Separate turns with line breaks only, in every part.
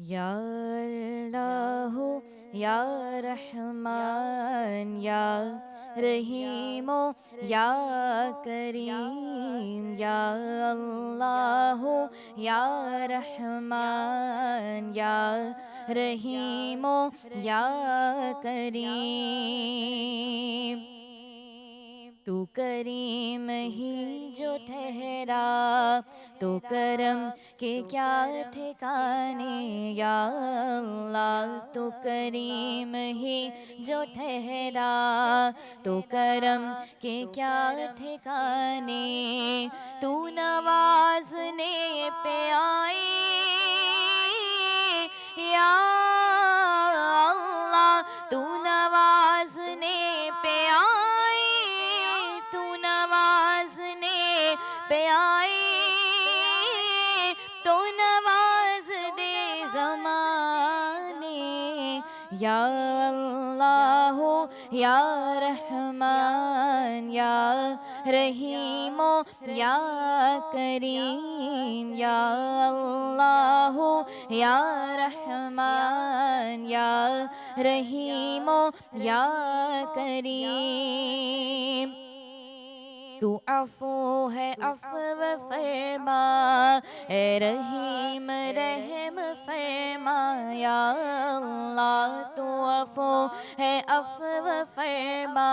या अल्लाह या रहमान या रहीमो या करीम या अल्लाह या रहमान या रहीमो या करीम। तू करीम ही जो ठहरा तो करम के क्या ठिकाने। या अल्लाह तू करीम ही जो ठहरा तो करम के क्या ठिकाने। तू नवाजने पे आई या अल्लाह तू नवाजने पे आई। तू नवाजने पे आई तो नवाज दे ज़माने। या अल्लाह या रहमान या रहीमो या करीम या अल्लाह या रहमान या रहीमो या करीम। तू अफू है अफ़व फरमा ए रहीम रहम फरमा। या अल्लाह तू अफू है अफ़व फरमा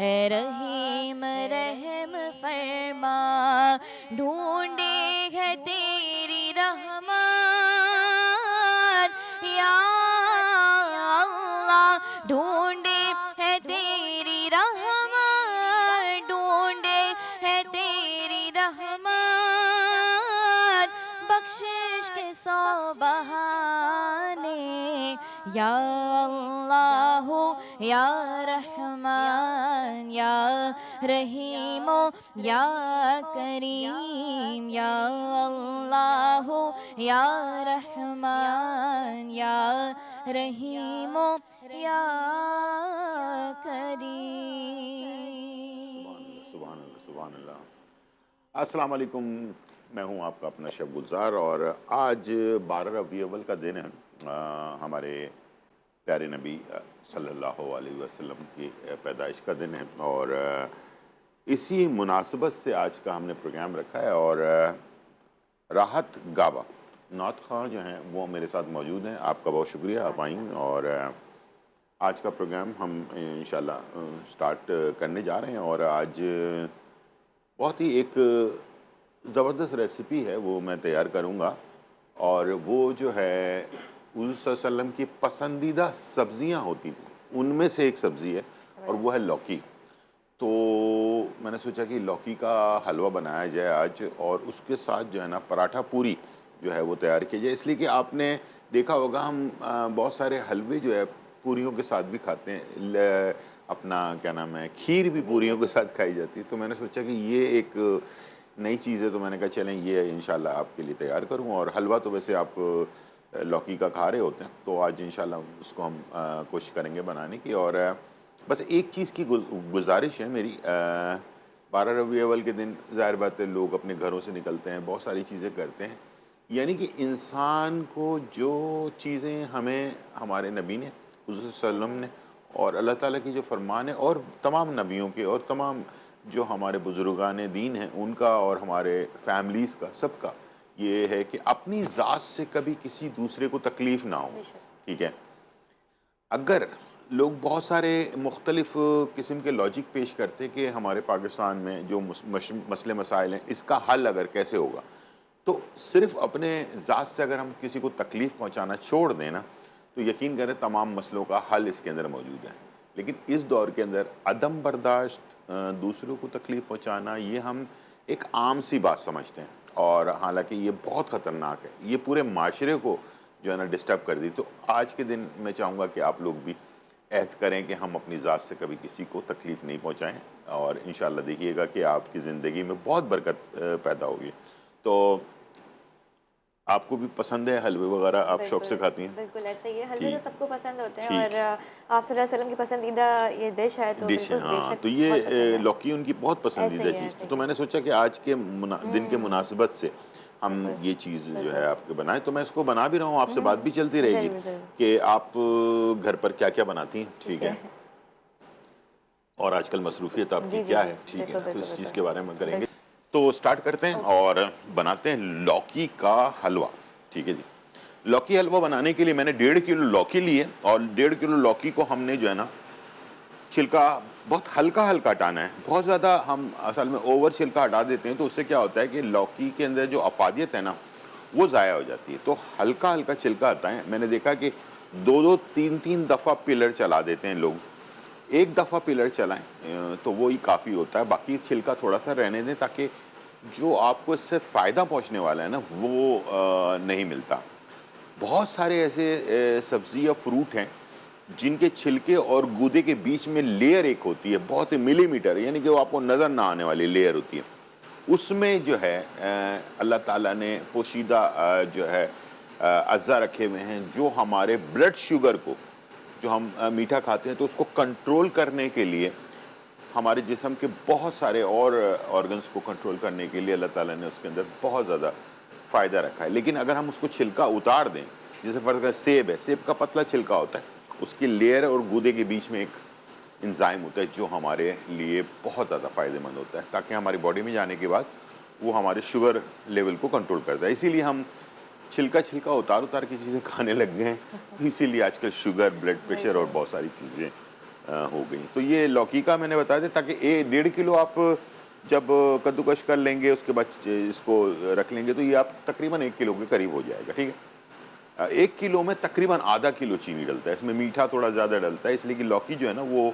ए रहीम रहम फरमा। ढूंढे है तेरी रहमत या अल्लाह ढूंढे है तेरी रहमत। ढूंढे है तेरी रहमत बख्शिश के सौ बहाने। या अल्लाह या रहमान या रहीमो या करीम या अल्लाह या रहमान या रहीमो या करीम।
सुभान अल्लाह, सुभान अल्लाह। अस्सलाम वालेकुम। मैं हूं आपका अपना शब गुलजार और आज 12 रबी अव्वल का दिन है। हमारे प्यारे नबी सल्लल्लाहु अलैहि वसल्लम की पैदाइश का दिन है और इसी मुनासबत से आज का हमने प्रोग्राम रखा है। और राहत गाबा नौत खां जो हैं वो मेरे साथ मौजूद हैं। आपका बहुत शुक्रिया, आप आई और आज का प्रोग्राम हम इंशाल्लाह स्टार्ट करने जा रहे हैं। और आज बहुत ही एक ज़बरदस्त रेसिपी है वो मैं तैयार करूँगा और वो जो है हुज़ूर सल्लल्लाहु अलैहि वसल्लम की पसंदीदा सब्ज़ियाँ होती थी उनमें से एक सब्ज़ी है और वो है लौकी। तो मैंने सोचा कि लौकी का हलवा बनाया जाए आज और उसके साथ जो है ना पराठा पूरी जो है वो तैयार किया जाए। इसलिए कि आपने देखा होगा हम बहुत सारे हलवे जो है पूरियों के साथ भी खाते हैं। अपना क्या नाम है खीर भी पूरियों के साथ खाई जाती है। तो मैंने सोचा कि ये एक नई चीज़ है तो मैंने कहा चलें ये इंशाल्लाह आपके लिए तैयार करूं। और हलवा तो वैसे आप लौकी का खा रहे होते हैं तो आज इंशाल्लाह उसको हम कोशिश करेंगे बनाने की। और बस एक चीज़ की गुजारिश है मेरी। 12 रबी अव्वल के दिन ज़ाहिर बात है लोग अपने घरों से निकलते हैं, बहुत सारी चीज़ें करते हैं। यानी कि इंसान को जो चीज़ें हमें हमारे नबी ने हुज़ूर सल्लल्लाहु अलैहि वसल्लम ने और अल्लाह ताला की जो फरमान है और तमाम नबियों के और तमाम जो हमारे बुज़ुर्गान दीन हैं उनका और हमारे फैमिलीज़ का सबका ये है कि अपनी ज़ात से कभी किसी दूसरे को तकलीफ़ ना हो। ठीक है, अगर लोग बहुत सारे मुख्तलिफ़ किस्म के लॉजिक पेश करते कि हमारे पाकिस्तान में जो मसले मसाइल हैं इसका हल अगर कैसे होगा, तो सिर्फ़ अपने ज़ात से अगर हम किसी को तकलीफ़ पहुँचाना छोड़ दें ना तो यकीन करें तमाम मसलों का हल इसके अंदर मौजूद है। लेकिन इस दौर के अंदर अदम बर्दाश्त, दूसरों को तकलीफ़ पहुँचाना ये हम एक आम सी बात समझते हैं और हालाँकि ये बहुत ख़तरनाक है। ये पूरे माशरे को जो है ना डिस्टर्ब कर दी। तो आज के दिन मैं चाहूँगा कि आप लोग भी अहद करें कि हम अपनी ज़ात से कभी किसी को तकलीफ़ नहीं पहुँचाएँ और इंशाअल्लाह देखिएगा कि आपकी ज़िंदगी में बहुत बरकत पैदा होगी। तो आपको भी पसंद है हलवे वगैरह, आप शौक़ से
बिल्कुल,
खाती हैं?
बिल्कुल ऐसा ही है। हलवे तो
ठीक,
सबको पसंद होते हैं
ठीक
और आप सल्लल्लाहु अलैहि वसल्लम की पसंदीदा ये डिश है तो
डिश है।
बिल्कुल
हाँ,
बेशक
तो
बहुत
ये
पसंद है।
लौकी उनकी बहुत
ऐसे
पसंदीदा
ही है,
चीज़
ऐसे
थी।
ही
तो
है।
मैंने सोचा कि आज के दिन के
हुँ,
मुनासिबत से हम ये चीज़ जो है आपके बनाएं। तो मैं इसको बना भी रहा हूँ, आपसे बात भी चलती रहेगी
ज़रूर ज़रूर।
कि आप घर पर क्या क्या बनाती हैं, ठीक है, और आजकल मसरूफियत आपकी
जी जी
क्या
जी,
है, ठीक है
बिल्कुल
ना, तो
बिल्कुल
इस चीज़
बिल्कुल।
के बारे में करेंगे।
बिल्कुल।
तो स्टार्ट करते हैं और बनाते हैं लौकी का हलवा, ठीक है जी। लौकी हलवा बनाने के लिए मैंने 1.5 किलो लौकी ली है, और 1.5 किलो लौकी को हमने जो है ना छिलका बहुत हल्का हल्का हटाना है। बहुत ज़्यादा हम असल में ओवर छिलका हटा देते हैं तो उससे क्या होता है कि लौकी के अंदर जो अफादियत है ना वो ज़ाया हो जाती है। तो हल्का हल्का छिलका हटाएं। मैंने देखा कि 2-2 3-3 दफ़ा पिलर चला देते हैं लोग। एक दफ़ा पिलर चलाएं तो वो ही काफ़ी होता है। बाकी छिलका थोड़ा सा रहने दें ताकि जो आपको इससे फ़ायदा पहुँचने वाला है ना वो नहीं मिलता। बहुत सारे ऐसे सब्ज़ी या फ्रूट हैं जिनके छिलके और गूदे के बीच में लेयर एक होती है, बहुत ही मिलीमीटर, यानी कि वो आपको नज़र ना आने वाली लेयर होती है। उसमें जो है अल्लाह ताला ने पोशीदा जो है अज़्ज़ा रखे हुए हैं जो हमारे ब्लड शुगर को, जो हम मीठा खाते हैं तो उसको कंट्रोल करने के लिए, हमारे जिस्म के बहुत सारे और ऑर्गन्स को कंट्रोल करने के लिए अल्लाह ताला ने उसके अंदर बहुत ज़्यादा फ़ायदा रखा है। लेकिन अगर हम उसको छिलका उतार दें, जैसे फ़र्ज़ है सेब है, सेब का पतला छिलका होता है, उसकी लेयर और गूदे के बीच में एक एंजाइम होता है जो हमारे लिए बहुत ज़्यादा फ़ायदेमंद होता है, ताकि हमारी बॉडी में जाने के बाद वो हमारे शुगर लेवल को कंट्रोल करता है। इसीलिए हम छिलका छिलका उतार उतार की चीज़ें खाने लग गए हैं। इसीलिए आजकल शुगर, ब्लड प्रेशर और बहुत सारी चीज़ें हो गई। तो ये लौकी का मैंने बताया था, ताकि 1.5 किलो आप जब कद्दूकश कर लेंगे उसके बाद इसको रख लेंगे तो ये आप तकरीबन 1 किलो के करीब हो जाएगा, ठीक है। 1 किलो में तकरीबन आधा किलो चीनी डलता है। इसमें मीठा थोड़ा ज़्यादा डलता है, इसलिए कि लौकी जो है ना वो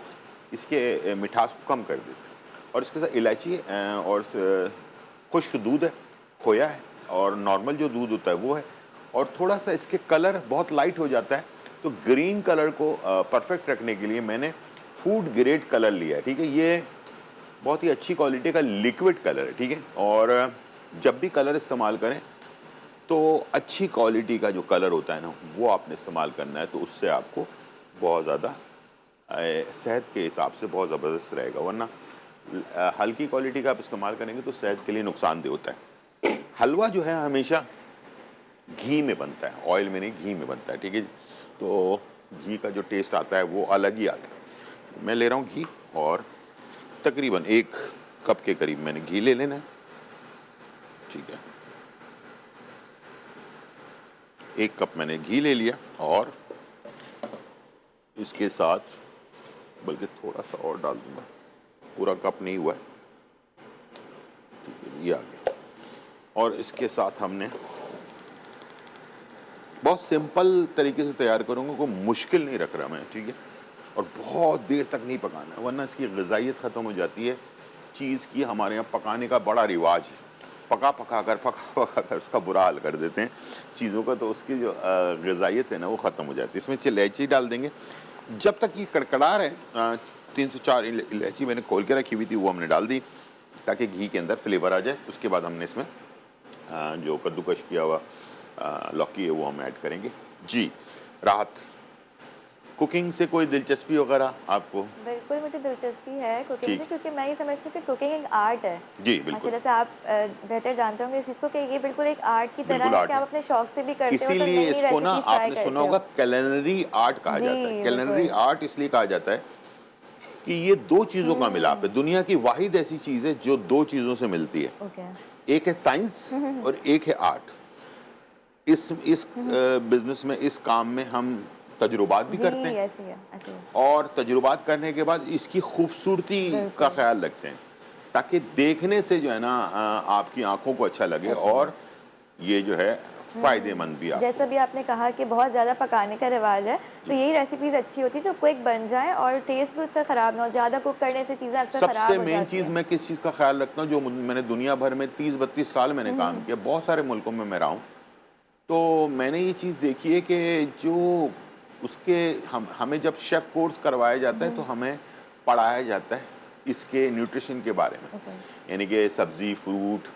इसके मिठास को कम कर देता है। और इसके साथ इलायची और खुश्क दूध है, खोया है, और नॉर्मल जो दूध होता है वो है, और थोड़ा सा इसके कलर बहुत लाइट हो जाता है। तो ग्रीन कलर को परफेक्ट रखने के लिए मैंने फूड ग्रेड कलर लिया है, ठीक है। ये बहुत ही अच्छी क्वालिटी का लिक्विड कलर है, ठीक है। और जब भी कलर इस्तेमाल करें तो अच्छी क्वालिटी का जो कलर होता है ना वो आपने इस्तेमाल करना है, तो उससे आपको बहुत ज़्यादा सेहत के हिसाब से बहुत ज़बरदस्त रहेगा। वरना हल्की क्वालिटी का आप इस्तेमाल करेंगे तो सेहत के लिए नुकसानदेह होता है। हलवा जो है हमेशा घी में बनता है, ऑयल में नहीं, घी में बनता है, ठीक है। तो घी का जो टेस्ट आता है वो अलग ही आता है। मैं ले रहा हूँ घी, और तकरीबन 1 कप के करीब मैंने घी ले लेना है, ठीक है। 1 कप मैंने घी ले लिया, और इसके साथ बल्कि थोड़ा सा और डाल दूंगा, पूरा कप नहीं हुआ है, ठीक है, ये आ गया। और इसके साथ हमने बहुत सिंपल तरीके से तैयार करूँगा, कोई मुश्किल नहीं रख रहा मैं, ठीक है। और बहुत देर तक नहीं पकाना है, वरना इसकी ग़िज़ाइयत ख़त्म हो जाती है। चीज़ की हमारे यहाँ पकाने का बड़ा रिवाज है, पका पका कर उसका बुरा हाल कर देते हैं चीज़ों का, तो उसकी जो ग़िज़ाइयत है ना वो ख़त्म हो जाती है। इसमें इलायची डाल देंगे। जब तक ये कड़कड़ा रहे, 3 से 4 इलायची मैंने खोल के रखी हुई थी वो हमने डाल दी, ताकि घी के अंदर फ्लेवर आ जाए। उसके बाद हमने इसमें जो कद्दूकश किया हुआ लौकी है वो हम ऐड करेंगे जी। राहत, कुकिंग से कोई दिलचस्पी वगैरह आपको?
बिल्कुल मुझे दिलचस्पी है कुकिंग
ठीक।
से, क्योंकि मैं ये समझती हूँ कि कुकिंग एक आर्ट है।
जी बिल्कुल,
माशाल्लाह से आप बेहतर जानते होंगे इस चीज़ को कि ये बिल्कुल एक आर्ट की तरह
बिल्कुल
है
आर्ट
कि
है।
आप अपने शौक से भी करते हो, तो नई
इसीलिए
नई
इसको ना
रेसिपीज ट्राई
आपने सुना
करते
होगा
हो।
कैलिनरी आर्ट कहा जाता है।
जी
कैलिनरी
बिल्कुल।
आर्ट इसलिए कहा जाता है कि ये 2 चीज़ों का मिलाप है। दुनिया की वाहिद ऐसी चीज़ है जो 2 चीज़ों से मिलती है।
ओके।
एक है साइंस और एक है आर्ट। इस बिज़नेस में, इस काम में हम तजुर्बात भी
जी
करते हैं,
ऐसी है ऐसी है।
और तजुर्बात करने के बाद इसकी खूबसूरती का
बिल्कुल
ख्याल रखते हैं, ताकि देखने से जो है ना आपकी आंखों को अच्छा लगे,
ऐसी है।
और ये जो है फ़ायदेमंद भी
जैसा
आपको।
भी आपने कहा कि बहुत ज़्यादा पकाने का रिवाज है, तो
जी।
यही रेसिपीज़ अच्छी होती है जो क्विक बन जाए और टेस्ट भी उसका ख़राब ना हो। ज़्यादा कुक करने से चीज़ें अक्सर
सबसे
ख़राब हो
मेन
जाती
चीज़
हैं।
मैं किस चीज़ का ख्याल रखता हूँ, जो मैंने दुनिया भर में 30-32 साल मैंने काम किया, बहुत सारे मुल्कों में मैं रहा हूँ, तो मैंने ये चीज़ देखी है कि जो उसके हमें जब शेफ़ कोर्स करवाया जाता है तो हमें पढ़ाया जाता है इसके न्यूट्रिशन के बारे में,
ओके।
यानी कि सब्ज़ी, फ्रूट,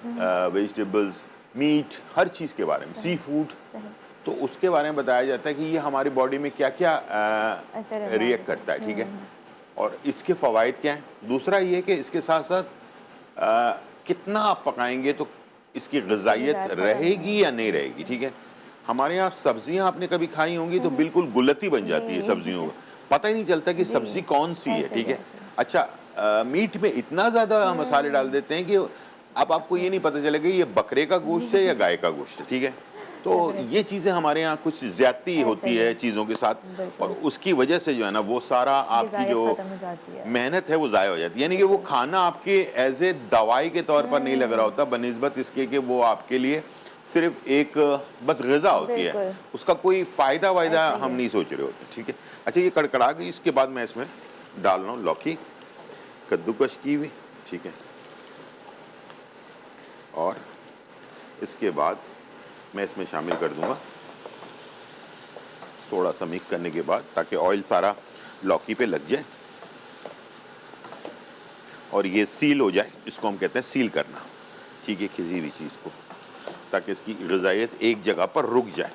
वेजिटेबल्स, मीट, हर चीज़ के बारे में, सी
सही
फूड,
सही।
तो उसके बारे में बताया जाता है कि ये हमारी बॉडी में क्या-क्या
असर अंदाज
रिएक्ट
होता
करता है,
है।
ठीक है? और इसके फ़वाइद क्या हैं? दूसरा ये कि इसके साथ-साथ कितना आप पकाएँगे तो इसकी ग़िज़ाइयत
ज़ात ख़त्म
रहेगी या नहीं रहेगी, ठीक है। हमारे यहाँ सब्जियाँ आपने कभी खाई होंगी तो बिल्कुल गुलती बन जाती है
जी।
सब्जियों का, पता ही नहीं चलता कि
जी,
सब्जी कौन सी है,
ऐसे
ठीक
ही,
है।
ऐसे ही।
अच्छा, मीट में इतना ज़्यादा मसाले डाल देते हैं कि अब आपको ये नहीं पता चलेगा ये बकरे का गोश्त है या गाय का गोश्त है, ठीक है। तो ये
डेफ़िनेटली
चीज़ें हमारे यहाँ कुछ ज़्यादती
ऐसा
होती
ही
है
है,
चीज़ों के साथ, और
बिल्कुल।
उसकी वजह से जो है ना वो सारा आपकी
ग़िज़ाइयत
जो
ख़त्म हो जाती है।
मेहनत है वो ज़ाया हो जाती है। यानी कि वो
बिल्कुल।
खाना आपके एज़ ए दवाई के तौर पर नहीं लग रहा होता, बनिस्बत इसके कि वो आपके लिए सिर्फ़ एक बस ग़िज़ा होती है।
बिल्कुल,
उसका कोई फ़ायदा-वायदा
ऐसा ही
हम
है।
नहीं सोच रहे होते, ठीक है। अच्छा, ये कड़कड़ा गई, इसके बाद मैं इसमें डाल रहा हूँ लौकी कद्दूकस की हुई, ठीक है। और इसके बाद मैं इसमें शामिल कर दूँगा थोड़ा-सा मिक्स करने के बाद, ताकि ऑयल सारा लौकी पे लग जाए और ये सील हो जाए। इसको हम कहते हैं सील करना, ठीक है, किसी भी चीज़ को, ताकि इसकी ग़िज़ाइयत एक जगह पर रुक जाए,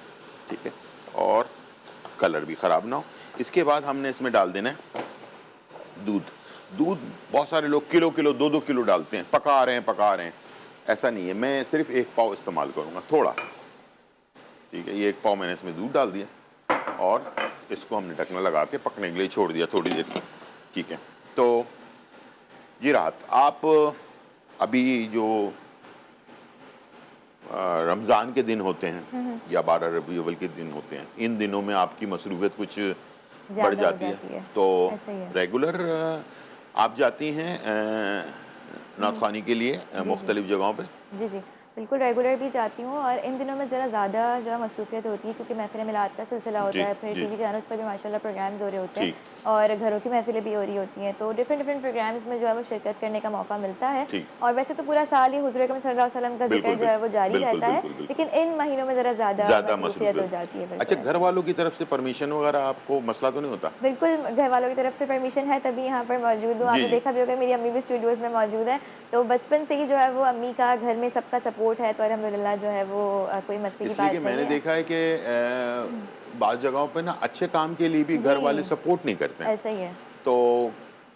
ठीक है, और कलर भी ख़राब ना हो। इसके बाद हमने इसमें डाल देना है दूध। दूध बहुत सारे लोग किलो-किलो, 2-2 किलो डालते हैं, पका रहे हैं। ऐसा नहीं है, मैं सिर्फ़ 1 पाव इस्तेमाल करूँगा, थोड़ा, ठीक है। ये 1 पाव मैंने इसमें दूध डाल दिया और इसको हमने ढकना लगा के पकने के लिए छोड़ दिया थोड़ी देर, ठीक है। तो ये रात आप अभी जो रमज़ान के दिन होते हैं या 12 रबी अव्वल के दिन होते हैं, इन दिनों में आपकी मसरूफ़ियत कुछ बढ़
ज़्यादा हो
जाती है।
जाती है,
तो
ऐसा ही है।
रेगुलर आप जाती हैं नात ख़ानी के लिए
जी, जी।
मुख्तलिफ़ जगहों पे?
जी, जी। बिल्कुल रेगुलर भी जाती हूँ और इन दिनों में ज़रा ज़्यादा जो है मसरूफ़ियत होती है क्योंकि महफ़िल मिलाद का सिलसिला होता
जी,
है, फिर
जी,
टीवी चैनल्स पर भी माशाल्लाह प्रोग्राम्स हो रहे होते हैं
ठीक,
और घरों की महफ़िलें भी हो रही होती हैं, तो डिफ़रेंट प्रोग्राम्स में जो है वो शिरकत करने का मौका मिलता है।
ठीक।
और वैसे तो पूरा साल ही हुज़ूर अकरम सल्लल्लाहु अलैहि वसल्लम का ज़िक्र
बिल्कुल,
जो है वो जारी
बिल्कुल,
रहता है,
बिल्कुल, बिल्कुल।
लेकिन इन महीनों में ज़रा ज़्यादा
ज़्यादा
मसरूफ़ियत हो
मसरूफ़ियत।
जाती है,
अच्छा,
बिल्कुल
घर
ऐसा ही है।
वालों की तरफ से परमिशन वग़ैरह आपको मसला तो नहीं होता?
बिल्कुल, घर वालों की तरफ से परमिशन है तभी यहाँ पर मौजूद हूँ।
जी,
आपने
जी।
देखा भी होगा मेरी अम्मी भी स्टूडियोज़ में मौजूद हैं, तो बचपन से ही जो है वो अम्मी का घर में सबका सपोर्ट है, तो अल्हम्दुलिल्लाह जो है वो कोई मसले की
इसलिए कि
बात नहीं
मैंने
है।
देखा है कि बाज़ जगहों पे ना अच्छे काम के लिए भी घर वाले
जी,
सपोर्ट नहीं करते हैं।
ऐसा ही है।
तो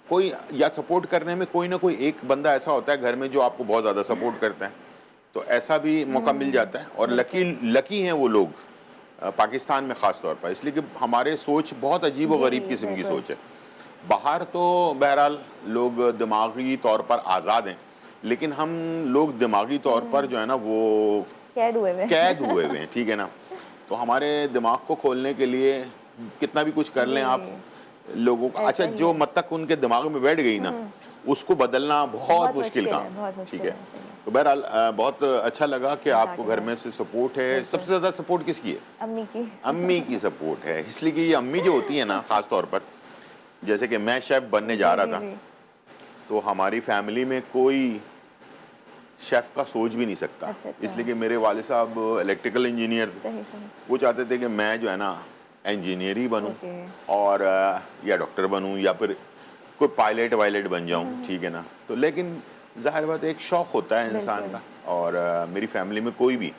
कोई या सपोर्ट करने में कोई ना कोई एक बंदा ऐसा होता है घर में जो आपको बहुत ज़्यादा सपोर्ट करता है, तो ऐसा भी मौका मिल जाता है। और लकी
बिल्कुल।
लकी हैं वो लोग पाकिस्तान में ख़ास तौर पर, इसलिए कि हमारे सोच बहुत अजीब व
जी,
गरीब किस्म की
बिल्कुल।
सोच है। बाहर तो बहरहाल लोग दिमागी तौर पर आज़ाद हैं, लेकिन हम लोग दिमागी तौर पर जो है ना वो
कैद हुए हुए
कैद
हैं।
हुए हुए हैं, ठीक है ना। तो हमारे दिमाग को खोलने के लिए कितना भी कुछ कर लें आप,
जी,
लोगों का अच्छा
ऐसा ही
जो
है।
मत्तक उनके दिमाग में बैठ गई ना, उसको बदलना बहुत
बहुत
मुश्किल
मुश्किल
काम
है, बहुत
है, ठीक
मुश्किल
है।
है, सही है।
तो बहरहाल बहुत अच्छा लगा कि आपको घर
जज़ाकल्लाह,
में से सपोर्ट है।
बिल्कुल।
सबसे ज़्यादा सपोर्ट किसकी है?
अम्मी की।
अम्मी की सपोर्ट है, इसलिए कि ये अम्मी जो होती है ना ख़ास तौर पर, जैसे कि मैं शेफ़ बनने जा
जी,
रहा
जी,
था,
जी।
तो हमारी फैमिली में कोई शेफ़ का सोच भी नहीं सकता,
अच्छा, अच्छा।
इसलिए कि मेरे वाले साहब इलेक्ट्रिकल इंजीनियर थे।
सही, सही।
वो चाहते थे कि मैं जो है ना इंजीनियर ही बनूं
ओके।
और या डॉक्टर बनूं या फिर कोई पायलट वायलट बन जाऊं, ठीक है ना। तो लेकिन ज़ाहिर बात है एक शौक़ होता है इंसान
बिल्कुल।
का। और मेरी फैमिली में कोई भी,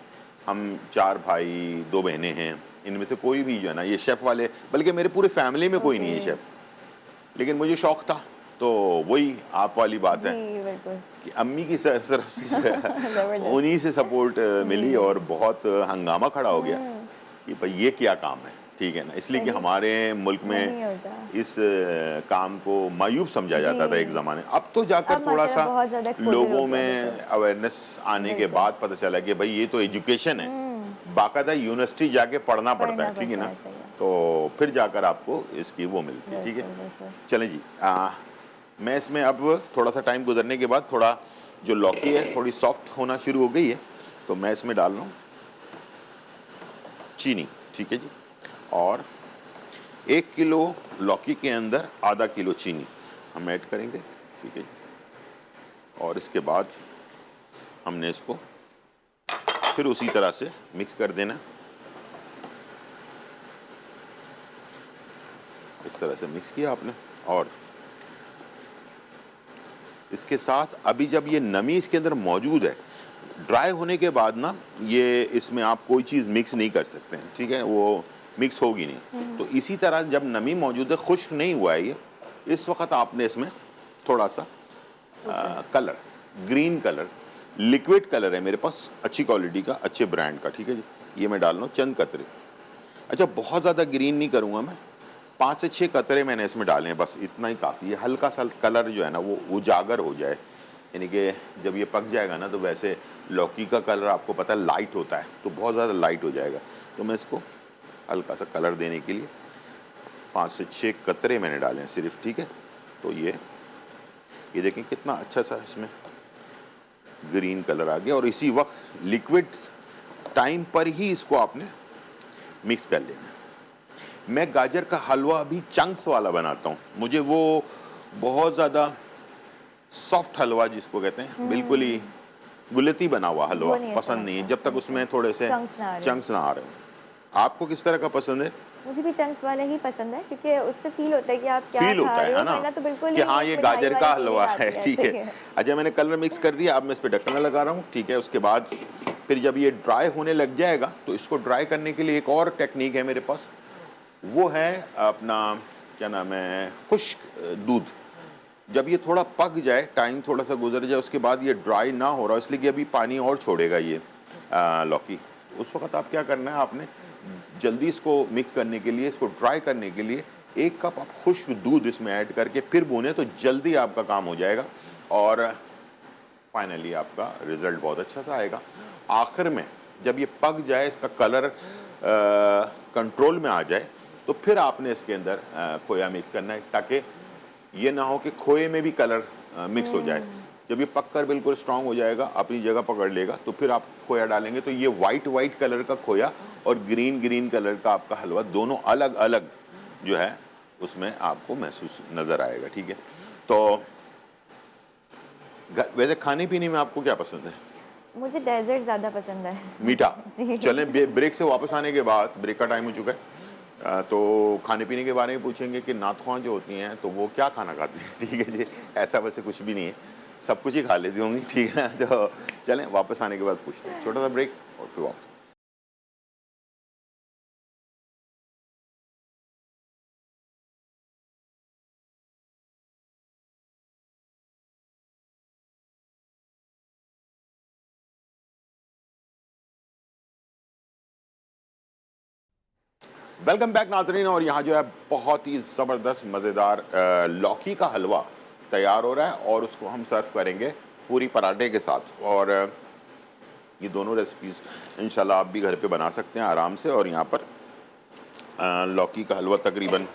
हम 4 भाई 2 बहनें हैं, इनमें से कोई भी जो है ना ये शेफ़ वाले, बल्कि मेरे पूरे फैमिली में कोई नहीं
ओके।
है शेफ़, लेकिन मुझे शौक़ था। तो वही आप वाली बात
जी,
है
बिल्कुल।
कि अम्मी की तरफ से जो है
ज़बरदस्त।
उन्हीं से सपोर्ट मिली
जी।
और बहुत हंगामा खड़ा हो गया
हुँ,
कि भाई ये क्या काम है, ठीक है ना। इसलिए कि
सही
हमारे मुल्क में
नहीं होता।
इस काम को मायूब समझा जाता था एक
जी,
ज़माने, अब तो जाकर
अब माशाल्लाह
थोड़ा-सा
बहुत ज़्यादा एक्सपोज़र हो
लोगों
गया,
में
बिल्कुल।
अवेयरनेस आने के
बिल्कुल।
बाद पता चला कि भाई ये तो एजुकेशन है,
हुँ,
बाकायदा यूनिवर्सिटी जाके पढ़ना पड़ता
पढ़ना
है, ठीक है
पड़ता
ना।
है, सही है।
तो फिर जाकर आपको इसकी वो मिलती है, ठीक है।
बिल्कुल, बिल्कुल।
चलें जी, मैं इसमें अब थोड़ा-सा टाइम गुज़रने के बाद थोड़ा जो लौकी है थोड़ी सॉफ्ट होना शुरू हो गई है, तो मैं इसमें डाल रहा हूँ चीनी, ठीक है जी। और 1 किलो लौकी के अंदर आधा किलो चीनी हम ऐड करेंगे, ठीक है जी। और इसके बाद हमने इसको फिर उसी तरह से मिक्स कर देना, इस तरह से मिक्स किया आपने। और इसके साथ अभी जब ये नमी इसके अंदर मौजूद है, ड्राई होने के बाद ना ये इसमें आप कोई चीज़ मिक्स नहीं कर सकते हैं, ठीक है, वो मिक्स होगी नहीं। तो इसी तरह जब नमी मौजूद है, खुश्क नहीं हुआ है ये, इस वक्त आपने इसमें थोड़ा सा colour, green colour liquid colour है मेरे पास, अच्छी क्वालिटी का, अच्छे ब्रांड का, ठीक है जी। ये मैं डाल रहा हूँ चंद कतरे। अच्छा, बहुत ज़्यादा ग्रीन नहीं करूँगा मैं, 5 से 6 कतरे मैंने इसमें डाले हैं, बस इतना ही काफ़ी है। हल्का सा कलर जो है ना वो उजागर हो जाए, यानी कि जब ये पक जाएगा ना, तो वैसे लौकी का कलर आपको पता है लाइट होता है, तो बहुत ज़्यादा लाइट हो जाएगा। तो मैं इसको हल्का सा कलर देने के लिए 5 से 6 कतरे मैंने डाले हैं सिर्फ, ठीक है। तो ये देखें कितना अच्छा सा इसमें ग्रीन कलर आ गया, और इसी वक्त लिक्विड टाइम पर ही इसको आपने मिक्स कर लेना है। मैं गाजर का हलवा भी चंक्स वाला बनाता हूँ, मुझे वो बहुत ज़्यादा सॉफ्ट हलवा जिसको कहते हैं, बिल्कुल ही गुलती बना हुआ हलवा
वो नहीं अच्छा
पसंद नहीं है,
लगता,
जब तक उसमें थोड़े से
चंक्स ना आ रहे हो।
आपको किस तरह का पसंद है?
मुझे भी चंक्स वाला ही पसंद है, क्योंकि उससे फील होता है कि आप क्या
फील
खा
होता
रहे हो,
है ना,
वरना तो बिल्कुल
कि
ही
हाँ ये
मिठाई
गाजर का
वाली
हलवा
फीलिंग आती
है, ठीक
सही
है। अच्छा, मैंने कलर मिक्स कर दिया, अब मैं इस पे ढक्कन लगा रहा हूँ, ठीक है। उसके बाद फिर जब ये ड्राई होने लग जाएगा, तो इसको ड्राई करने के लिए एक और टेक्निक है मेरे पास, वो है अपना क्या नाम है, खुश्क दूध। जब ये थोड़ा पक जाए, टाइम थोड़ा सा गुजर जाए, उसके बाद ये ड्राई ना हो रहा, इसलिए कि अभी पानी और छोड़ेगा ये लौकी, उस वक्त आप क्या करना है, आपने जल्दी इसको मिक्स करने के लिए, इसको ड्राई करने के लिए 1 कप आप खुश्क दूध इसमें ऐड करके फिर भूनें, तो जल्दी आपका काम हो जाएगा और फाइनली आपका रिजल्ट बहुत अच्छा सा आएगा। आखिर में जब ये पक जाए, इसका कलर कंट्रोल में आ जाए, तो फिर आपने इसके अंदर खोया मिक्स करना है, ताकि ये ना हो कि खोए में भी कलर मिक्स हो जाए। जब ये पक कर बिल्कुल स्ट्रांग हो जाएगा, अपनी जगह पकड़ लेगा, तो फिर आप खोया डालेंगे, तो ये वाइट कलर का खोया और ग्रीन कलर का आपका हलवा, दोनों अलग अलग जो है उसमें आपको महसूस नज़र आएगा, ठीक है। तो वैसे खाने पीने में आपको क्या पसंद है?
मुझे डेजर्ट ज़्यादा पसंद है।
मीठा।
जी।
चलें, ब्रेक से वापस आने के बाद, ब्रेक का टाइम हो चुका है, तो खाने पीने के बारे में पूछेंगे कि नातख़्वाह जो होती हैं तो वो क्या खाना खाती हैं, ठीक है जी। ऐसा वैसे कुछ भी नहीं है, सब कुछ ही खा लेती होंगी, ठीक है। तो चलें, वापस आने के बाद पूछते हैं, छोटा सा ब्रेक और फिर वापस। वेलकम बैक नाज़रीन, और यहाँ जो है बहुत ही ज़बरदस्त मज़ेदार लौकी का हलवा तैयार हो रहा है, और उसको हम सर्व करेंगे पूरी पराठे के साथ। और ये दोनों रेसिपीज़ इंशाल्लाह आप भी घर पे बना सकते हैं आराम से। और यहाँ पर लौकी का हलवा तकरीबन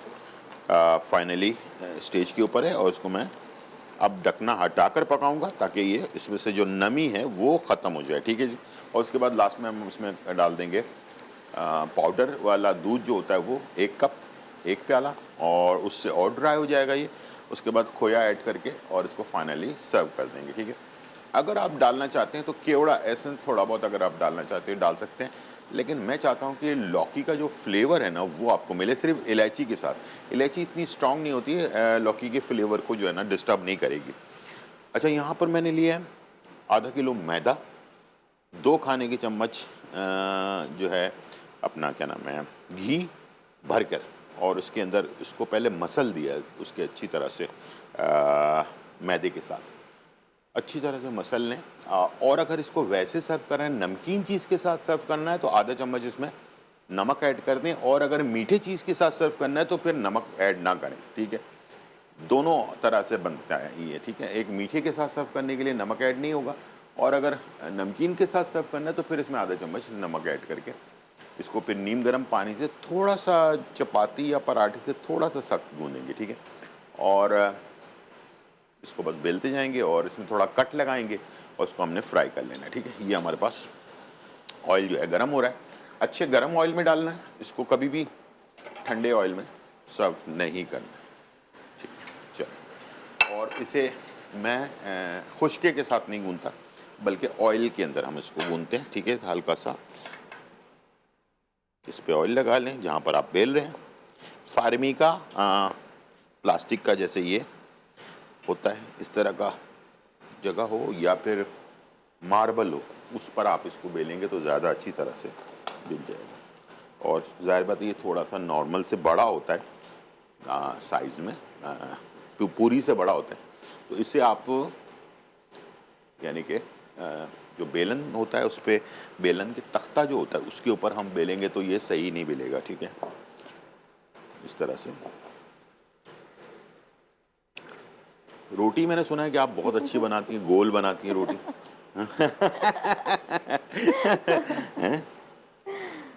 फाइनली स्टेज के ऊपर है, और इसको मैं अब ढकना हटाकर पकाऊंगा, ताकि ये इसमें से जो नमी है वो ख़त्म हो जाए, ठीक है जी। और उसके बाद लास्ट में हम उसमें डाल देंगे पाउडर वाला दूध जो होता है वो 1 कप, 1 प्याला, और उससे और ड्राई हो जाएगा ये। उसके बाद खोया ऐड करके और इसको फाइनली सर्व कर देंगे, ठीक है। अगर आप डालना चाहते हैं तो केवड़ा एसेंस थोड़ा बहुत अगर आप डालना चाहते हैं डाल सकते हैं, लेकिन मैं चाहता हूँ कि लौकी का जो फ्लेवर है ना वो आपको मिले सिर्फ इलायची के साथ। इलायची इतनी स्ट्रांग नहीं होती है, लौकी के फ्लेवर को जो है ना डिस्टर्ब नहीं करेगी। अच्छा, यहाँ पर मैंने लिया है आधा किलो मैदा, 2 खाने के चम्मच जो है अपना क्या नाम है घी भरकर, और उसके अंदर इसको पहले मसल दिया है उसके अच्छी तरह से मैदे के साथ अच्छी तरह से मसल लें। और अगर इसको वैसे सर्व करना है, नमकीन चीज़ के साथ सर्व करना है, तो आधा चम्मच इसमें नमक ऐड कर दें, और अगर मीठे चीज़ के साथ सर्व करना है तो फिर नमक ऐड ना करें, ठीक है। दोनों तरह से बनता है ये, ठीक है। एक मीठे के साथ सर्व करने के लिए नमक ऐड नहीं होगा, और अगर नमकीन के साथ सर्व करना है तो फिर इसमें आधा चम्मच नमक ऐड करके इसको फिर नीम गर्म पानी से थोड़ा सा चपाती या पराठे से थोड़ा सा सख्त गूंदेंगे, ठीक है। और इसको बस बेलते जाएंगे और इसमें थोड़ा कट लगाएंगे और उसको हमने फ्राई कर लेना है, ठीक है। ये हमारे पास ऑयल जो है गर्म हो रहा है, अच्छे गर्म ऑयल में डालना है इसको, कभी भी ठंडे ऑयल में सर्व नहीं करना, ठीक है। चलो, और इसे मैं खुश्के के साथ नहीं गूंदता, बल्कि ऑयल के अंदर हम इसको गूंदते हैं, ठीक है। हल्का सा इस पे ऑयल लगा लें जहाँ पर आप बेल रहे हैं। फार्मी का प्लास्टिक का जैसे ये होता है, इस तरह का जगह हो या फिर मार्बल हो, उस पर आप इसको बेलेंगे तो ज़्यादा अच्छी तरह से बिल जाएगा। और ज़ाहिर बात है ये थोड़ा सा नॉर्मल से बड़ा होता है साइज़ में, पूरी से बड़ा होता है, तो इससे आप यानी कि जो बेलन होता है उस पे बेलन के तख्ता जो होता है उसके ऊपर हम बेलेंगे तो ये सही नहीं बेलेगा, ठीक है। इस तरह से रोटी मैंने सुना है कि आप बहुत अच्छी बनाती हैं, गोल बनाती हैं रोटी। हैं?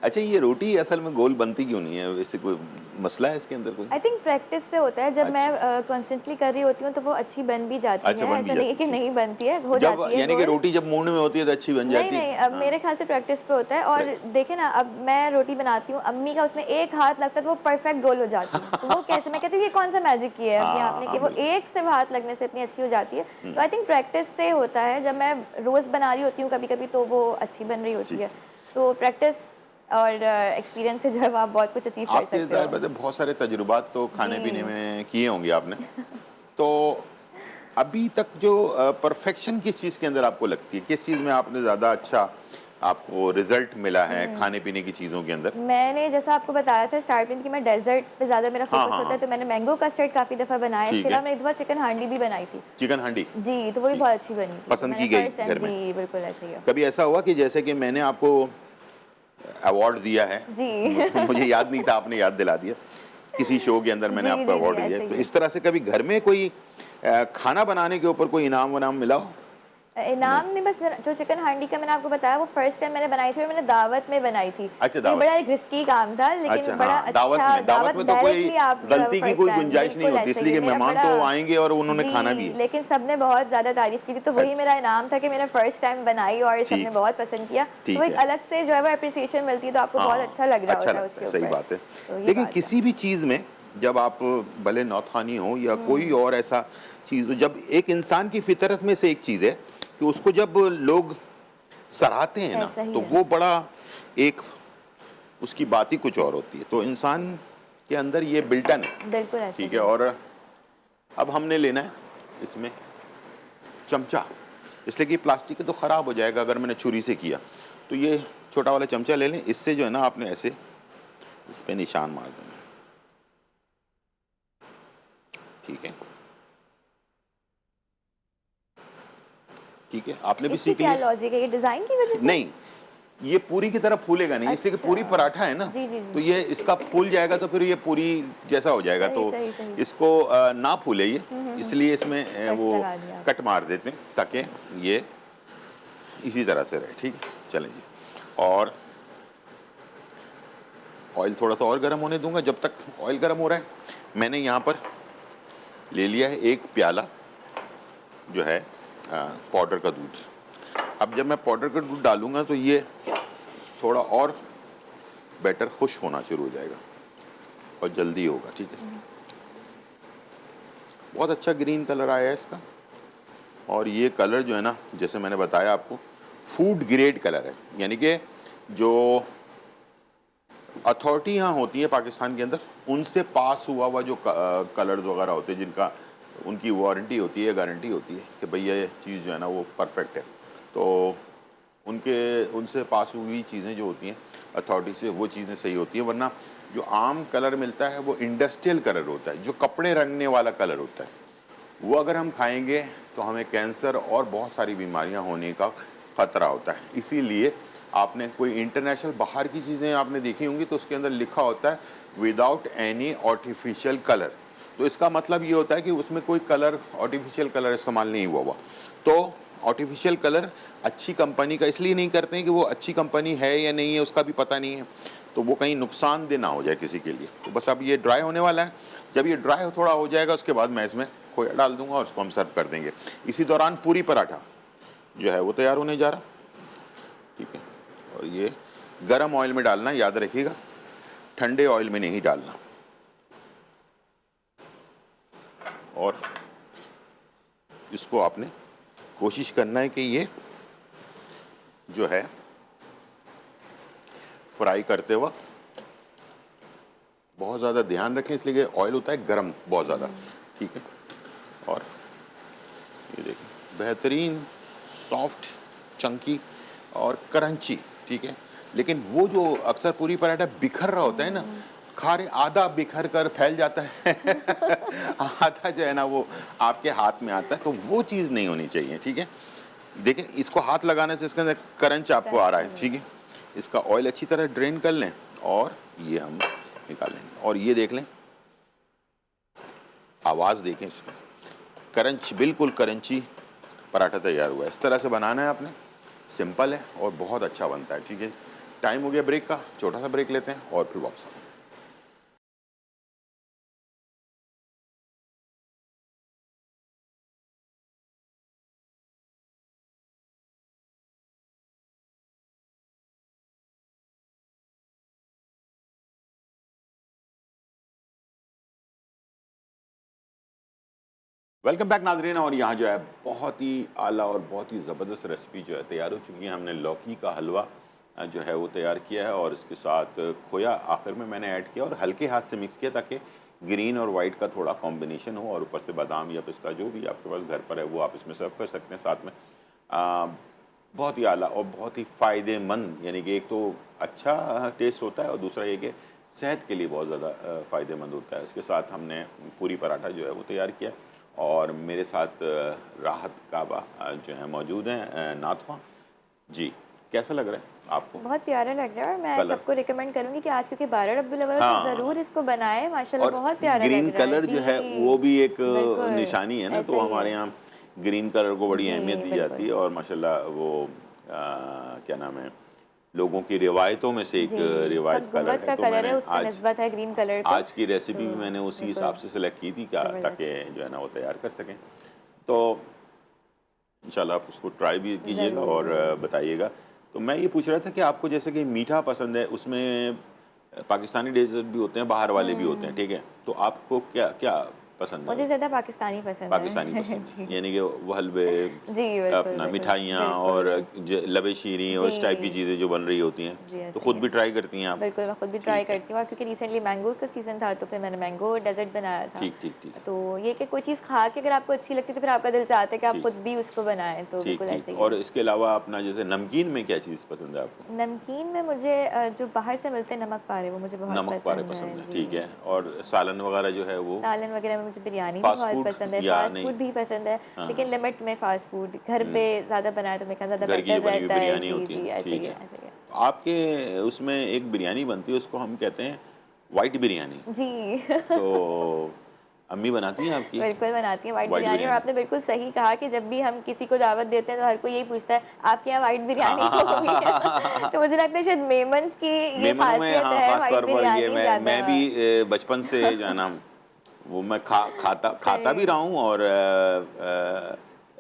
अच्छा, ये रोटी असल में गोल बनती क्यों नहीं है? इससे कोई मसला है इसके अंदर कोई?
आई थिंक प्रैक्टिस से होता है। जब
अच्छा।
मैं कॉन्स्टेंटली कर रही होती हूँ तो वो अच्छी बन भी जाती
अच्छा,
है,
बन भी
ऐसा नहीं है
जाती
कि
है।
नहीं बनती है, हो
जब
जाती है
यानी कि
गोल।
रोटी जब मूंड में होती है तो अच्छी बन
नहीं
जाती
नहीं,
है।
अब मेरे ख्याल से प्रैक्टिस पे होता है। और देखे ना, अब मैं रोटी बनाती हूँ, अम्मी का उसमें एक हाथ लगता है तो वो परफेक्ट गोल हो जाती है। तो वो कैसे, मैं कहती हूँ ये कौन सा मैजिक किया है अभी आपने,
हाँ,
कि वो
बिल्कुल।
एक से हाथ लगने से इतनी अच्छी हो जाती है। तो आई थिंक प्रैक्टिस से होता है। जब मैं रोज़ बना रही होती हूँ कभी कभी तो वो अच्छी बन रही होती
जी।
है। तो प्रैक्टिस और एक्सपीरियंस से जो है आप बहुत कुछ अचीव कर
आपके
सकते
ज़ाहिर
हो।
बात है बहुत सारे तजुर्बात तो खाने पीने
जी।
में किए होंगे आपने। तो अभी तक जो परफेक्शन किस चीज़ के अंदर आपको लगती है? किस चीज़ में आपने ज़्यादा अच्छा आपको रिजल्ट मिला है खाने पीने की चीज़ों के अंदर?
मैंने जैसा आपको बताया था स्टार्टिंग की, मैं डेजर्ट पे ज़्यादा मेरा
हाँ,
फोकस
हाँ,
होता है,
हाँ।
तो मैंने मैंगो कस्टर्ड काफ़ी दफ़ा बनाया है। इसके
ठीक है।
अलावा मैंने एक दफ़ा चिकन हांडी भी बनाई थी।
चिकन हांडी
जी, तो वो भी
ठीक।
बहुत अच्छी बनी थी। तो
पसंद
मैंने
की गई
फर्स्ट टाइम,
घर में।
जी बिल्कुल ऐसे ही है।
कभी ऐसा हुआ कि जैसे कि मैंने आपको अवार्ड दिया है,
जी।
मुझे याद नहीं था, आपने याद दिला दिया। किसी शो के अंदर मैंने
जी,
आपको
जी, जी,
अवार्ड दिया है।
ऐसे
तो
ही है।
इस तरह से कभी घर में कोई खाना बनाने के ऊपर कोई इनाम-वनाम मिला हो? नहीं।
इनाम नहीं, बस जो चिकन हांडी का मैंने आपको बताया वो फर्स्ट टाइम मैंने बनाई थी, और मैंने दावत में बनाई थी।
अच्छा,
तो ये
दावत।
बड़ा एक रिस्की काम था, लेकिन
अच्छा,
बड़ा
हाँ,
अच्छा।
दावत में तो कोई
डायरेक्टली आप जो है वो
गलती की
फर्स्ट
कोई
टाइम,
गुंजाइश नहीं
बिल्कुल
होती,
ऐसे
इसलिए
ही
कि
मेरा
मेहमान
बड़ा।
तो आएँगे और उन्होंने खाना भी
जी,
है।
लेकिन सबने बहुत ज़्यादा तारीफ़ की थी, तो वही
अच्छा,
मेरा इनाम था कि मैंने फर्स्ट टाइम बनाई और सबने
ठीक,
बहुत पसंद किया। तो वो
ठीक
एक
है।
अलग से जो है वो एप्रिसिएशन मिलती है, तो आपको बहुत
हाँ,
अच्छा लग रहा
अच्छा
होता है
लगता
उसके
है, सही
ऊपर।
बात है।
तो ये
लेकिन
बात है।
किसी भी चीज़ में जब आप भले नौतखानी हो या कोई और ऐसा चीज़ हो, जब एक इंसान की फितरत में से एक चीज़ है कि उसको जब लोग सराहते हैं ना,
ऐसा ही
तो
है।
वो बड़ा एक उसकी बात ही कुछ और होती है। तो इंसान के अंदर ये बिल्टन है,
बिल्कुल ऐसा
ठीक
ही
है।
है।
और अब हमने लेना है इसमें चमचा, इसलिए कि प्लास्टिक के तो ख़राब हो जाएगा अगर मैंने छुरी से किया। तो ये छोटा वाला चमचा ले लें, इससे जो है ना आपने ऐसे इस पे निशान मार देना, ठीक है। ठीक है, आपने भी
इसकी
सीख
क्या
लिया।
लॉजिक है, ये डिज़ाइन की वजह से?
नहीं, ये पूरी की तरह फूलेगा नहीं, इसलिए कि पूरी
अच्छा।
पराठा है ना,
जी, जी,
तो
जी।
ये इसका फूल जाएगा तो फिर ये पूरी जैसा हो जाएगा।
सही,
तो
सही, सही।
इसको ना फूले ये, इसलिए इसमें
कट्स
वो
लगा दिया
कट मार देते हैं ताकि ये इसी तरह से रहे, ठीक है। चलें जी, और ऑयल थोड़ा सा और गर्म होने दूंगा। जब तक ऑयल गर्म हो रहा है, मैंने यहाँ पर ले लिया है 1 प्याला जो है पाउडर का दूध। अब जब मैं पाउडर का दूध डालूंगा तो ये थोड़ा और बैटर खुश होना शुरू हो जाएगा और जल्दी होगा, ठीक है। बहुत अच्छा ग्रीन कलर आया है इसका, और ये कलर जो है ना, जैसे मैंने बताया आपको, फूड ग्रेड कलर है। यानी कि जो अथॉरिटी यहाँ होती है पाकिस्तान के अंदर, उनसे पास हुआ हुआ जो कलर्स वगैरह होते हैं, जिनका उनकी वारंटी होती है, गारंटी होती है कि भैया ये चीज़ जो है ना वो परफेक्ट है, तो उनसे पास हुई चीज़ें जो होती हैं अथॉरिटी से, वो चीज़ें सही होती हैं। वरना जो आम कलर मिलता है वो इंडस्ट्रियल कलर होता है, जो कपड़े रंगने वाला कलर होता है। वो अगर हम खाएंगे तो हमें कैंसर और बहुत सारी बीमारियां होने का ख़तरा होता है। इसीलिए आपने कोई इंटरनेशनल बाहर की चीज़ें आपने देखी होंगी तो उसके अंदर लिखा होता है विदाउट एनी आर्टिफिशियल कलर। तो इसका मतलब ये होता है कि उसमें कोई कलर, आर्टिफिशियल कलर इस्तेमाल नहीं हुआ हुआ। तो आर्टिफिशियल कलर अच्छी कंपनी का इसलिए नहीं करते हैं कि वो अच्छी कंपनी है या नहीं है उसका भी पता नहीं है, तो वो कहीं नुकसानदेह ना हो जाए किसी के लिए। तो बस अब ये ड्राई होने वाला है। जब ये ड्राई थोड़ा हो जाएगा उसके बाद मैं इसमें खोया डाल दूंगा और उसको हम सर्व कर देंगे। इसी दौरान पूरी पराठा जो है वो तैयार होने जा रहा, ठीक है। और ये गरम ऑयल में डालना, याद रखिएगा, ठंडे ऑयल में नहीं डालना। और इसको आपने कोशिश करना है कि ये जो है फ्राई करते वक्त बहुत ज़्यादा ध्यान रखें, इसलिए कि ऑयल होता है गरम बहुत ज़्यादा, ठीक है। और ये देखें, बेहतरीन सॉफ्ट, चंकी और क्रंची, ठीक है। लेकिन वो जो अक्सर पूरी पराठा बिखर रहा होता है ना, खारे आधा बिखर कर फैल जाता है आधा जो है ना वो आपके हाथ में आता है, तो वो चीज़ नहीं होनी चाहिए, ठीक है। देखिए इसको हाथ लगाने से इसके अंदर करंच आपको आ रहा है, ठीक है। इसका ऑयल अच्छी तरह ड्रेन कर लें और ये हम निकाल लेंगे। और ये देख लें, आवाज़ देखें इसमें, करंच, बिल्कुल करंची पराठा तैयार हुआ है। इस तरह से बनाना है आपने, सिंपल है और बहुत अच्छा बनता है, ठीक है। टाइम हो गया ब्रेक का, छोटा सा ब्रेक लेते हैं और फिर वापस आते हैं। वेलकम बैक नाजरीन। और यहाँ जो है बहुत ही आला और बहुत ही ज़बरदस्त रेसिपी जो है तैयार हो चुकी है। हमने लौकी का हलवा जो है वो तैयार किया है और इसके साथ खोया आखिर में मैंने ऐड किया और हल्के हाथ से मिक्स किया ताकि ग्रीन और वाइट का थोड़ा कॉम्बिनेशन हो, और ऊपर से बादाम या पिस्ता जो भी आपके पास घर पर है वो आप इसमें सर्व कर सकते हैं साथ में। बहुत ही आला और बहुत ही फ़ायदेमंद, यानी कि एक तो अच्छा टेस्ट होता है और दूसरा ये कि सेहत के लिए बहुत ज़्यादा फ़ायदेमंद होता है। इसके साथ हमने पूरी पराठा जो है वो तैयार किया और मेरे साथ राहत काबा जो है मौजूद हैं नाथवा जी। कैसा लग रहा है आपको?
बहुत प्यारा लग रहा है और मैं
कलर,
सबको रिकमेंड करूंगी कि आज क्योंकि 12 रब्बुल अव्वल
हाँ,
तो ज़रूर इसको बनाएं। माशाल्लाह
और
बहुत प्यारा लग
ग्रीन
रहा है।
कलर जो है
जी,
वो भी एक
बिल्कुल,
निशानी है ना,
ऐसा
तो
ही
हमारे
है।
यहाँ ग्रीन कलर को बड़ी
जी,
अहमियत दी
बिल्कुल।
जाती है और माशाल्लाह वो क्या नाम है, लोगों की रिवायतों में से एक
जी,
रिवायत
सब
कलर
गुंबद
है।
का
तो
कलर है,
मैंने
उससे
आज
निस्बत है ग्रीन कलर को।
आज की रेसिपी भी
तो
मैंने उसी
बिल्कुल
हिसाब से सेलेक्ट की थी
ज़बरदस्त।
ताकि जो है ना वो तैयार कर सकें। तो इंशाल्लाह आप उसको ट्राई भी कीजिएगा
ज़रूर,
और
ज़रूर।
बताइएगा। तो मैं ये पूछ रहा था कि आपको जैसे कि मीठा पसंद है, उसमें पाकिस्तानी डेजर्ट भी होते हैं, बाहर वाले भी होते हैं, ठीक है। तो आपको क्या क्या पसंद
मुझे
है?
ज़्यादा पाकिस्तानी पसंद
पाकिस्तानी
है।
पसंद है,
जी।
यानी कि वो हलवे,
जी, बिल्कुल,
अपना
बिल्कुल,
मिठाइयाँ और
बिल्कुल।
लबे शीरी और इस टाइप की
जी।
चीज़ें जो बन रही होती हैं,
जी,
तो
ऐसा ही
खुद
है।
भी ट्राई करती हैं आप?
बिल्कुल, मैं खुद भी ट्राई
ठीक है,
करती हूँ और क्योंकि रिसेंटली मैंगो का सीज़न था तो फिर मैंने मैंगो डेज़र्ट बनाया था।
ठीक ठीक ठीक
तो ये कि कोई चीज़ खा के अगर आपको अच्छी लगती है तो फिर आपका दिल चाहता है कि आप
ठीक
खुद भी उसको बनाएँ, तो
ठीक
बिल्कुल ऐसा
ठीक।
ही
और
है।
इसके अलावा अपना जैसे नमकीन में क्या चीज़ पसंद है आपको?
नमकीन में मुझे जो बाहर से मिलते हैं नमक पारे वो मुझे बहुत
नमक पारे
पसंद
पसंद
है।
है, ठीक
जी।
है। और सालन वगैरह जो है वो
सालन वगैरह में मुझे बिरयानी भी
फास्ट
बहुत
फूड
पसंद है,
या
फ़ास्ट
नहीं?
फूड भी पसंद है,
हाँ
लेकिन
हाँ,
लिमिट में फ़ास्ट फूड। घर पे ज़्यादा बनाए तो मेरे ख्याल ज़्यादा
घर की जो
बेटर
बनी हुई
रहता है।
बिरयानी
जी,
होती
जी,
है,
ऐसे ही
ठीक
है,
है।
ऐसे ही है।
आपके उसमें एक बिरयानी बनती है, उसको हम कहते हैं वाइट बिरयानी।
जी।
तो अम्मी बनाती हैं आपकी
बिल्कुल बनाती हैं व्हाइट
वाइट
बिरयानी और
बिरयानी?
आपने बिल्कुल सही कहा कि जब भी हम किसी को दावत देते हैं तो हर कोई यही पूछता है आपके यहाँ व्हाइट बिरयानी तो हुई है। तो मुझे लगता है शायद मेमन्स की ये
मेमनों में
खासियत
हाँ,
है
ख़ास
व्हाइट
तौर पर ये
बिरयानी ज़्यादा।
मैं भी बचपन से जो है ना वो मैं खाता भी
सही।
रहा हूँ और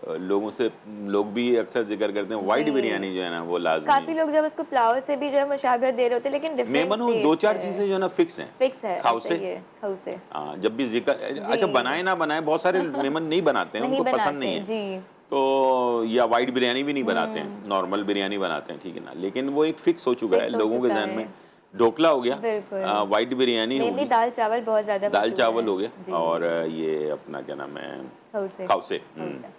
लोग भी अक्सर ज़िक्र करते हैं वाइट
जी।
बिरयानी जो है ना वो लाज़मी।
काफ़ी लोग जब उसको पुलाव से भी जो है मुशाबहत दे रहे होते हैं लेकिन डिफरेंट
मेमनों में
टेस्ट
2-4
है।
चीज़ें जो है ना फ़िक्स हैं।
फिक्स है, ऐसा
खाउसे,
ही है, खाउसे।
जब भी ज़िक्र अच्छा
जी।
बनाए ना बनाए, बहुत सारे मेमन नहीं बनाते हैं,
नहीं
उनको पसंद
बनाते
नहीं
हैं,
है।
जी।
तो या वाइट बिरयानी भी नहीं बनाते हैं,
हुँ,
नॉर्मल बिरयानी बनाते हैं, ठीक है ना। लेकिन वो एक फ़िक्स हो चुका है
फिक्स हो
लोगों के
चुका
ज़हन
है।
में। ढोकला हो गया,
बिल्कुल।
वाइट बिरयानी
मेनली
होगी,
दाल-चावल बहुत ज़्यादा मशहूर
दाल-चावल
है।
हो गया और
जी,
ये अपना क्या नाम है,
खाउसे,
खाउसे।
खाउसा।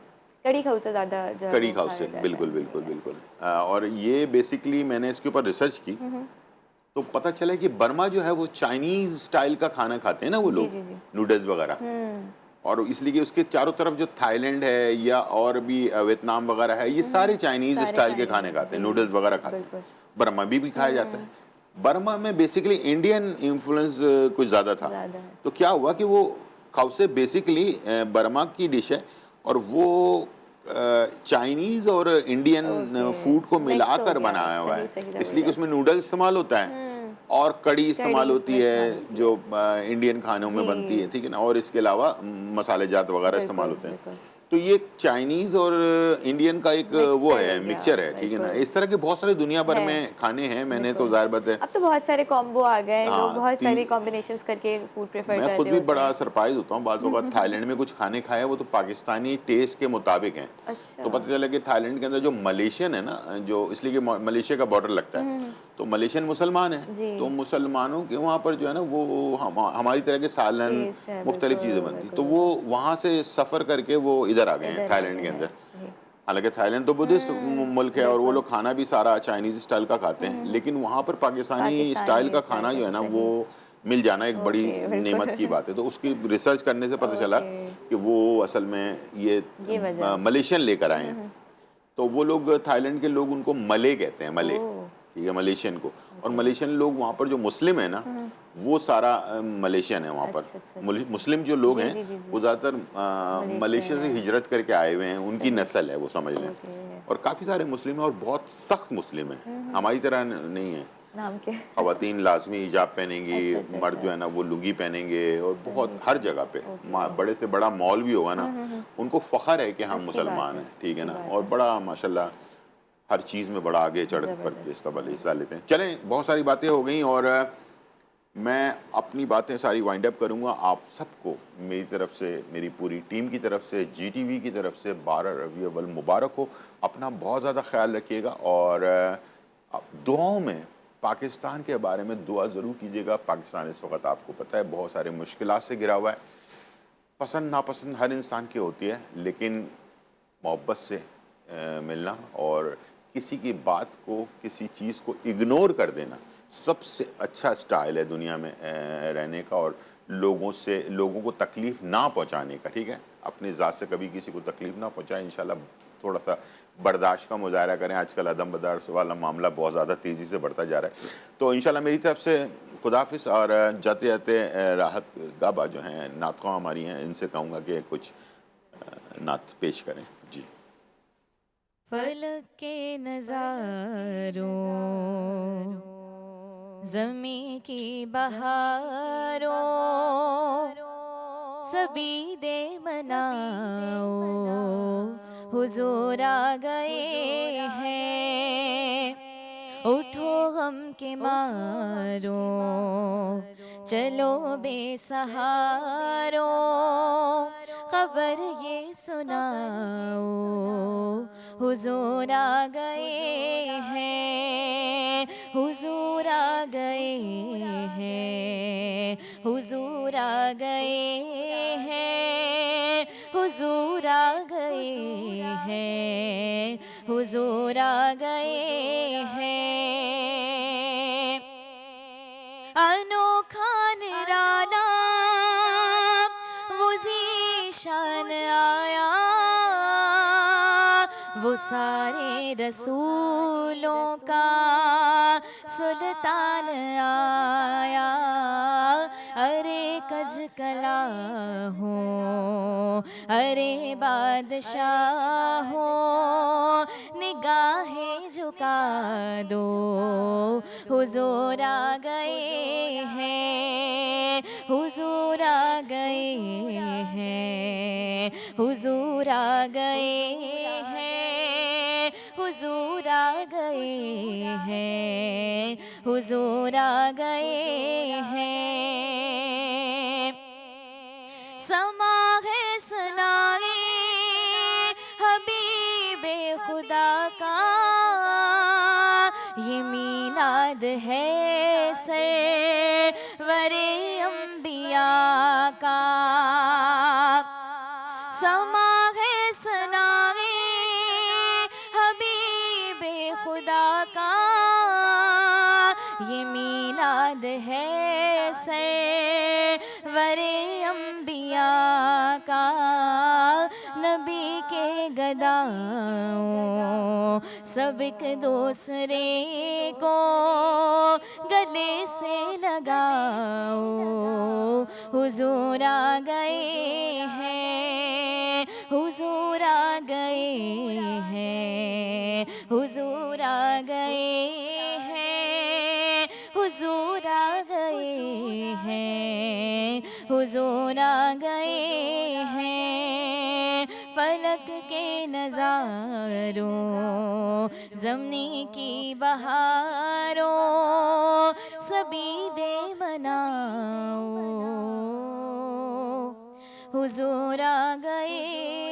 कढ़ी खाउसा ज़्यादा जो है
कढ़ी
वो
खाउसे,
खाया जाता
बिल्कुल,
है।
बिल्कुल,
जी, ऐसे
बिल्कुल।
ही।
और ये बेसिकली मैंने इसके ऊपर रिसर्च की,
हुँ, हुँ।
तो पता चला कि बर्मा जो है वो चाइनीज़ स्टाइल का खाना खाते हैं ना वो
जी,
लोग,
जी, जी।
नूडल्स वगैरह।
हुँ।
और इसलिए कि उसके चारों तरफ जो थाईलैंड है या और भी वियतनाम वगैरह है, ये
हुँ,
सारे
हुँ।
चाइनीज़
सारे
स्टाइल के
चाइनीज़
खाने
हैं।
खाते हैं,
जी,
नूडल्स वगैरह खाते हैं।
बिल्कुल।
बर्मा भी खाया जाता
हुँ,
है। बर्मा में बेसिकली इंडियन इन्फ्लुएंस कुछ ज़्यादा था।
ज़्यादा है।
तो क्या हुआ कि वो खाउसे बेसिकली बर्मा की डिश है और वो चाइनीज़ और इंडियन
ओके,
फूड को
मिक्स हो
मिलाकर
गया।
बनाया हुआ
सही,
है।
सही,
इसलिए कि उसमें
ज़बरदस्त।
नूडल्स इस्तेमाल होता है
हुँ,
और कढ़ी
कढ़ी
इस्तेमाल होती
उसमें इस्तेमाल
है
होती
जो
है।
इंडियन खानों में बनती है,
जी,
ठीक है ना। और इसके अलावा मसाले जात वगैरह इस्तेमाल
बिल्कुल,
होते हैं।
बिल्कुल।
तो ये चाइनीज़ और इंडियन का एक वो
मिक्सचर
है,
हो गया,
मिक्सचर है, ठीक है ना।
बिल्कुल।
इस तरह के बहुत सारे दुनिया भर
है,
में खाने हैं, मैंने तो
बिल्कुल।
ज़ाहिर बात है
अब तो बहुत सारे कॉम्बो आ गए हैं, लोग
हाँ,
बहुत
ती
सारी कॉम्बिनेशंस करके फूड प्रेफ़र
मैं
कर
खुद
रहे
भी
होते
बड़ा
हैं।
सरप्राइज़ होता हूँ, बाज़ वक़्त थाईलैंड में कुछ खाने खाए वो तो पाकिस्तानी टेस्ट के मुताबिक हैं।
अच्छा।
तो पता चला कि थाईलैंड के अंदर जो मलेशियन है ना, जो इसलिए कि मलेशिया का बॉर्डर लगता
हुँ,
है,
हुँ, हुँ।
तो मलेशियन मुसलमान हैं।
जी,
तो मुसलमानों के वहाँ पर जो है ना वो हमारी तरह के सालन,
टेस्ट है,
मुख्तलिफ़
बिल्कुल,
चीज़ें बनती।
बिल्कुल,
तो वो
बिल्कुल।
वहाँ से सफ़र करके वो इधर आ गए हैं
इधर आ
थाईलैंड
गए
के
हैं,
अंदर।
सही।
हालाँकि थाईलैंड तो बुद्धिस्ट मुल्क है और वो
बिल्कुल।
लोग खाना भी सारा चाइनीज़ स्टाइल का खाते
हुँ,
हैं,
हुँ, हुँ।
लेकिन वहाँ पर पाकिस्तानी स्टाइल
पाकिस्तानी
का
स्टाइल
खाना
का
जो है ना वो
सही।
मिल जाना एक बड़ी
ओके,
नेमत की
बिल्कुल।
बात है। तो उसकी रिसर्च करने से पता चला
ओके,
कि वो असल में ये
ये वजह है।
मलेशियन लेकर आए
हुँ, हुँ,
हैं।
हुँ।
तो वो लोग थाईलैंड के लोग उनको मले कहते हैं, मले,
ओह,
ठीक है, मलेशियन को। और मलेशियन लोग वहाँ पर जो मुस्लिम है ना, वो सारा मलेशियन है वहाँ पर।
अच्छा अच्छा
मुस्लिम जो लोग
जी
हैं
जी जी
वो
जी
ज़्यादातर मलेशिया से
मलेशियन है।
हिजरत करके आए हुए हैं, उनकी नस्ल है वो, समझ लें।
ओके।
और काफ़ी सारे मुस्लिम हैं और बहुत सख्त मुस्लिम हैं, हमारी तरह नहीं है।
नाम के
ख़वातीन लाज़मी हिजाब पहनेंगी,
अच्छा अच्छा
मर्द
अच्छा
जो है ना वो लुंगी पहनेंगे, और बहुत
सही
हर
सही
जगह पे
ओके
बड़े से बड़ा मॉल भी होगा ना, उनको फ़ख्र है कि हम
अच्छी बात
मुसलमान
है
हैं, ठीक है
अच्छी
ना।
बात
और
है
बड़ा माशाल्लाह हर चीज़ में बड़ा आगे चढ़ कर के
ज़बरदस्त
हिस्सा लेते हैं। चलें, बहुत सारी बातें हो गई और मैं अपनी बातें सारी वाइंड अप करूँगा। आप सबको मेरी तरफ से, मेरी पूरी टीम की तरफ से, जीटीवी की तरफ से 12 रबीउल अव्वल मुबारक हो। अपना बहुत ज़्यादा ख्याल रखिएगा और दुआओं में पाकिस्तान के बारे में दुआ ज़रूर कीजिएगा। पाकिस्तान इस वक्त आपको पता है बहुत सारे मुश्किलात से घिरा हुआ है। पसंद नापसंद हर इंसान की होती है, लेकिन मोहब्बत से मिलना और किसी की बात को, किसी चीज़ को इग्नोर कर देना सबसे अच्छा स्टाइल है दुनिया में रहने का, और लोगों को तकलीफ़ ना पहुंचाने का, ठीक है। अपनी ज़ात से कभी किसी को तकलीफ़ ना पहुंचाएं। इंशाल्लाह थोड़ा सा बर्दाश्त का मुजाहरा करें। आजकल अदम बर्दाश्त वाला मामला बहुत ज़्यादा तेज़ी से बढ़ता जा रहा है। तो इंशाल्लाह मेरी तरफ से खुदाफिज़। और जाते जाते राहत गाबा जो हैं नातख़्वाह हमारी हैं, इनसे कहूँगा कि कुछ नात पेश करें। जी।
फलक के नज़ारों, ज़मीं की बहारों, सभी दे मनाओ, हुजूर आ गए हैं। उठो गम के मारो, चलो बेसहारो, खबर ये सुनाओ, हुजूर आ गए हैं, हुजूर आ गए हैं, हुजूर आ गए हैं, हुजूर आ गए हैं, हुजूर आ गए हैं। अनोखा निराला वो ज़ीशान आया, वो सारे रसूलों का सुल्तान आया। अरे कज कला हो, अरे बादशाह हो, निगाहें झुका दो, हुजूर आ गए हैं, हुजूर आ गए हैं, हुजूर आ गए हैं, हुजूर आ गए हैं, हुजूर आ गए हैं। समा है सनाए हबीबे खुदा का, ये मीलाद है सरवरे अंबिया का। समा है सनाए हबीबे खुदा का, ये मीलाद है सरवरे अंबिया का। नबी के गदाओं सब एक दूसरे को गले से लगाओ, हुजूर आ गए हैं, हुजूर आ गए हैं, हुजूर आ गए हैं, हुजूर आ गए हैं, हुजूर आ गए हैं। फलक के नज़ारों, ज़मीं की बहारों, सभी दे मनाओ, हुजूर आ गए